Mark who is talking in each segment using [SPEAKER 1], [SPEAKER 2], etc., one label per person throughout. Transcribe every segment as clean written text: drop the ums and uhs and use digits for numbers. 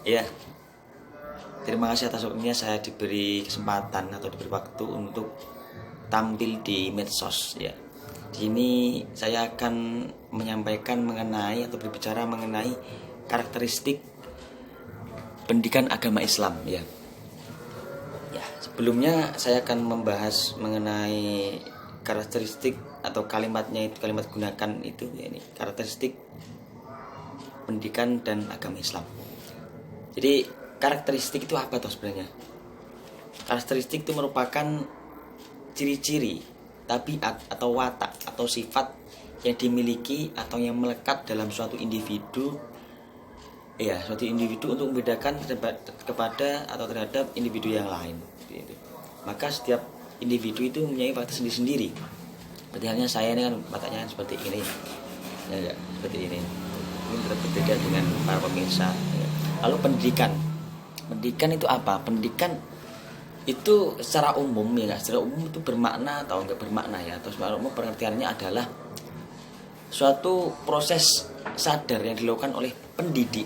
[SPEAKER 1] Ya, terima kasih atas waktunya saya diberi kesempatan atau diberi waktu untuk tampil di medsos ya. Di sini saya akan menyampaikan mengenai atau berbicara mengenai karakteristik pendidikan agama Islam ya. Ya, sebelumnya saya akan membahas mengenai karakteristik atau kalimatnya itu kalimat gunakan itu ya, ini karakteristik pendidikan dan agama Islam. Jadi karakteristik itu apa toh sebenarnya? Karakteristik itu merupakan ciri-ciri, tabiat atau watak atau sifat yang dimiliki atau yang melekat dalam suatu individu ya, suatu individu untuk membedakan kepada atau terhadap individu yang lain. Maka setiap individu itu mempunyai watak sendiri-sendiri. Seperti halnya saya ini kan wataknya seperti ini. Ya, seperti ini. Ini berbeda dengan para pemirsa. Ya. Lalu pendidikan itu apa? Pendidikan itu secara umum ya, secara umum itu bermakna atau enggak bermakna ya, atau secara umum pengertiannya adalah suatu proses sadar yang dilakukan oleh pendidik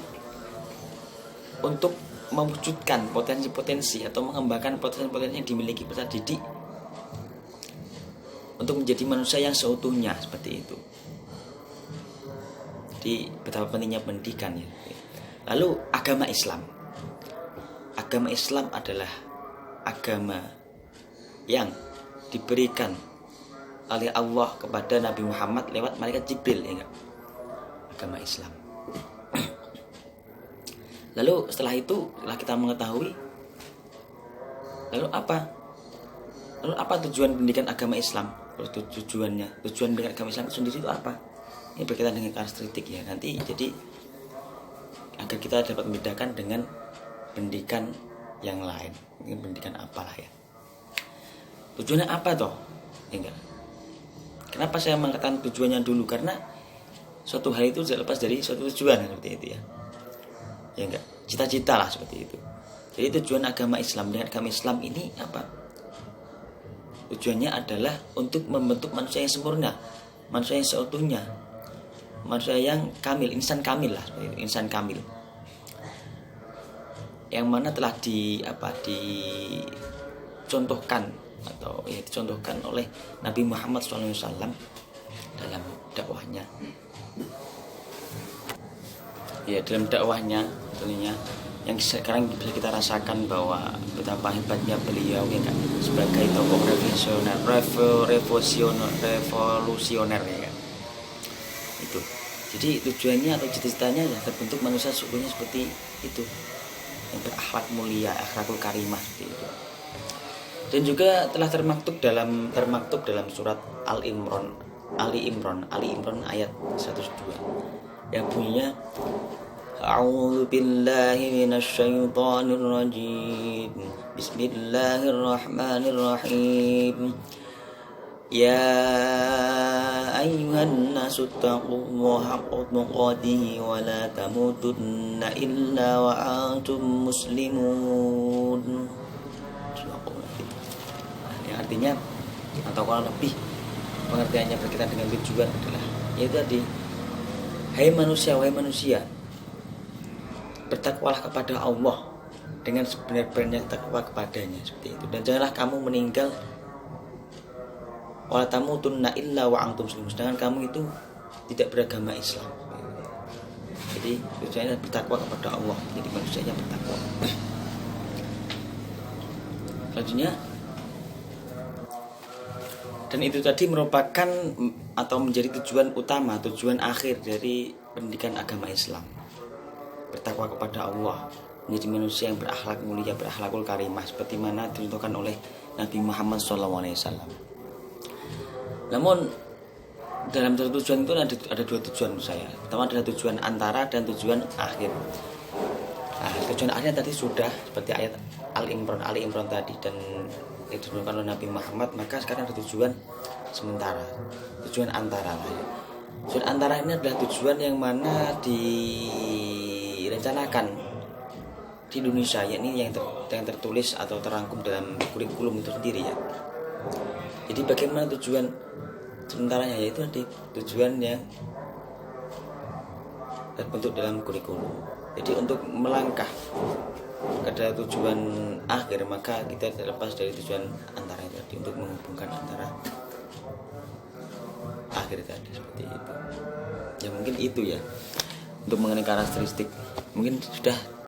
[SPEAKER 1] untuk mewujudkan potensi-potensi atau mengembangkan potensi-potensi yang dimiliki peserta didik untuk menjadi manusia yang seutuhnya, seperti itu. Jadi betapa pentingnya pendidikan ya. Lalu agama Islam. Agama Islam adalah agama yang diberikan oleh Allah kepada Nabi Muhammad lewat malaikat Jibril ya enggak? Agama Islam. Lalu setelah itu, setelah kita mengetahui lalu apa tujuan pendidikan agama Islam? Tujuan pendidikan agama Islam itu sendiri itu apa? Ini berkaitan dengan karakteristik ya. Nanti jadi agar kita dapat membedakan dengan pendidikan yang lain. Mungkin pendidikan apalah ya. Tujuannya apa toh? Ya enggak. Kenapa saya mengatakan tujuannya dulu? Karena suatu hal itu tidak lepas dari suatu tujuan seperti itu ya. Ya enggak. Cita-cita lah seperti itu. Jadi tujuan agama Islam dengan agama Islam ini apa? Tujuannya adalah untuk membentuk manusia yang sempurna, manusia yang seutuhnya, manusia yang kamil, insan kamil lah, insan kamil. Yang mana telah dicontohkan atau ya dicontohkan oleh Nabi Muhammad SAW dalam dakwahnya. Ya, dalam dakwahnya tentunya yang sekarang bisa kita rasakan bahwa betapa hebatnya beliau ya kan, sebagai tokoh revolusioner ya kan. Itu. Jadi tujuannya atau cita-citanya ya terbentuk manusia seutuhnya seperti itu, yang berakhlak mulia, akhlakul karimah seperti itu. Dan juga telah termaktub dalam surat Ali Imran ayat 102 yang bunyinya A'udzu billahi minasyaitonir rajim. Bismillahirrahmanirrahim. Ya ayyuhan nasu taqullaha haqqa tuqatih wa la tamutunna illa wa antum muslimun. Yang artinya atau kalau lebih pengertiannya berkaitan dengan tujuan adalah yaitu tadi, hai manusia, bertakwalah kepada Allah dengan sebenar-benarnya takwa kepadanya, seperti itu. Dan janganlah kamu meninggal wala tamutunna illa wa antum muslimun, sedangkan kamu itu tidak beragama Islam. Jadi tujuannya bertakwa kepada Allah, jadi manusia yang bertakwa. Selanjutnya, dan itu tadi merupakan atau menjadi tujuan utama, tujuan akhir dari pendidikan agama Islam. Bertakwa kepada Allah, menjadi manusia yang berakhlak mulia, berakhlakul karimah, seperti mana ditentukan oleh Nabi Muhammad SAW. Namun dalam satu tujuan itu ada dua tujuan menurut saya. Pertama adalah tujuan antara dan tujuan akhir. Nah, tujuan akhir tadi sudah seperti ayat Ali Imran tadi dan ditentukan oleh Nabi Muhammad. Maka sekarang ada tujuan sementara, tujuan antara lah ya. Tujuan antara ini adalah tujuan yang mana direncanakan di Indonesia, yakni yang tertulis atau terangkum dalam kurikulum itu sendiri ya. Jadi bagaimana tujuan sementaranya, yaitu nanti tujuan yang terbentuk dalam kurikulum. Jadi untuk melangkah pada tujuan akhir, maka kita terlepas dari tujuan antara itu tadi, untuk menghubungkan antara akhir tadi, seperti itu ya. Mungkin itu ya untuk mengenai karakteristik, mungkin sudah